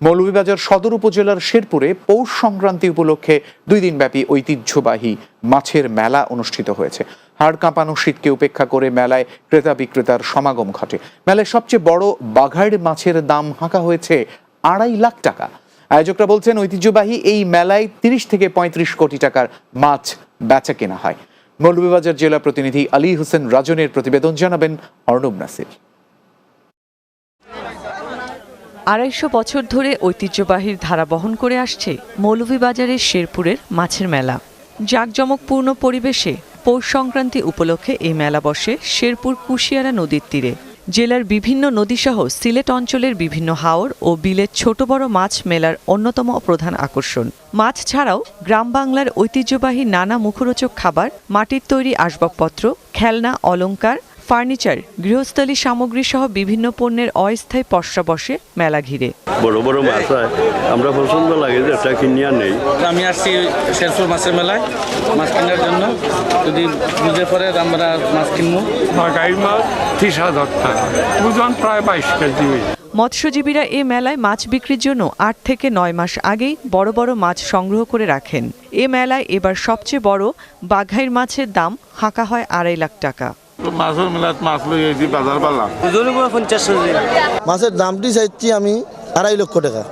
মৌলভীবাজার সদর উপজেলার শেরপুরে পৌষ সংক্রান্তি উপলক্ষে 2 দিনব্যাপী ঐতিহ্যবাহী মাছের মেলা অনুষ্ঠিত হয়েছে। হাড় কাঁপানো শীতকে উপেক্ষা করে মেলায় ক্রেতা বিক্রেতার সমাগম ঘটে। মেলায় সবচেয়ে বড় বাঘাইড় মাছের দাম হাঁকা হয়েছে 2.5 লাখ টাকা। আয়োজকরা বলছেন, ঐতিহ্যবাহী এই মেলায় 30 থেকে 35 কোটি টাকার মাছ বেচা কেনা হয়। মৌলভীবাজার জেলা প্রতিনিধি আলী হোসেন রাজনের প্রতিবেদন, জানাবেন অর্ণব নাসির। 250 বছর ধরে ঐতিহ্যবাহীর ধারা বহন করে আসছে মৌলভীবাজারের শেরপুরের মাছের মেলা। জাঁকজমকপূর্ণ পরিবেশে পৌষ সংক্রান্তি উপলক্ষে এই মেলা বসে শেরপুর কুশিয়ারা নদীর তীরে। জেলার বিভিন্ন নদীসহ সিলেট অঞ্চলের বিভিন্ন হাওর ও বিলের ছোট বড় মাছ মেলার অন্যতম প্রধান আকর্ষণ। মাছ ছাড়াও গ্রাম বাংলার ঐতিহ্যবাহী নানা মুখরোচক খাবার, মাটির তৈরি আসবাবপত্র, খেলনা, অলংকার, ফার্নিচার, গৃহস্থলী সামগ্রী সহ বিভিন্ন পণ্যের অস্থায়ী পসরা বসে মেলা ঘিরে। বড় বড় মাছ হয়, আমরা পছন্দ লাগে যে এটা কিনিয়া নেই। আমি আসছি শেরপুর মাছের মেলায় মাছ কেনার জন্য। যদি বুঝে পরে আমরা মাছ কিনবো। বাঘাইড় মাছ 30,000 টাকা, ওজন প্রায় 22 কেজি। মৎস্যজীবীরা এই মেলায় মাছ বিক্রির জন্য 8 থেকে 9 মাস আগেই বড় বড় মাছ সংগ্রহ করে রাখেন। এ মেলায় এবার সবচেয়ে বড় বাঘাইড় মাছের দাম হাঁকা হয় 2.5 লাখ টাকা। মাছের মেলাত মাছ লই আইছি বাজার পালা। মাছের দামটি চাইছি আমি 2.5 লক্ষ টাকা।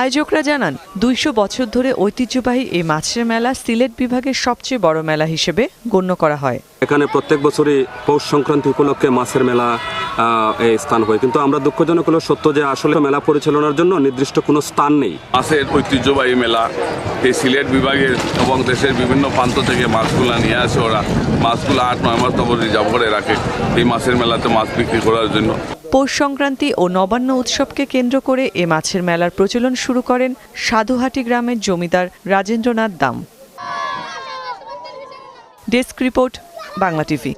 আয়োজকরা জানান, 200 বছর ধরে ঐতিহ্যবাহী এই মাছের মেলা সিলেট বিভাগের সবচেয়ে বড় মেলা হিসেবে গণ্য করা হয়। এখানে প্রত্যেক বছরই পৌষ সংক্রান্তি উপলক্ষে মাছের মেলা স্থান হয়, কিন্তু আমরা দুঃখজনক হলো সত্য যে আসলে মেলা পরিচালনার জন্য নির্দিষ্ট কোনো স্থান নেই। মাছের ঐতিহ্যবাহী মেলা এই সিলেট বিভাগের এবং দেশের বিভিন্ন প্রান্ত থেকে মাছগুলা নিয়ে আসে। ওরা মাছগুলো 8-9 মাস তবর রিজার্ভ করে রাখে এই মাছের মেলাতে মাছ বিক্রি করার জন্য। পৌষ সংক্রান্তি ও নবান্ন উৎসবকে কেন্দ্র করে এ মাছের মেলার প্রচলন শুরু করেন সাধুহাটি গ্রামের জমিদার রাজেন্দ্রনাথ দাম। Desk report, Bangla TV.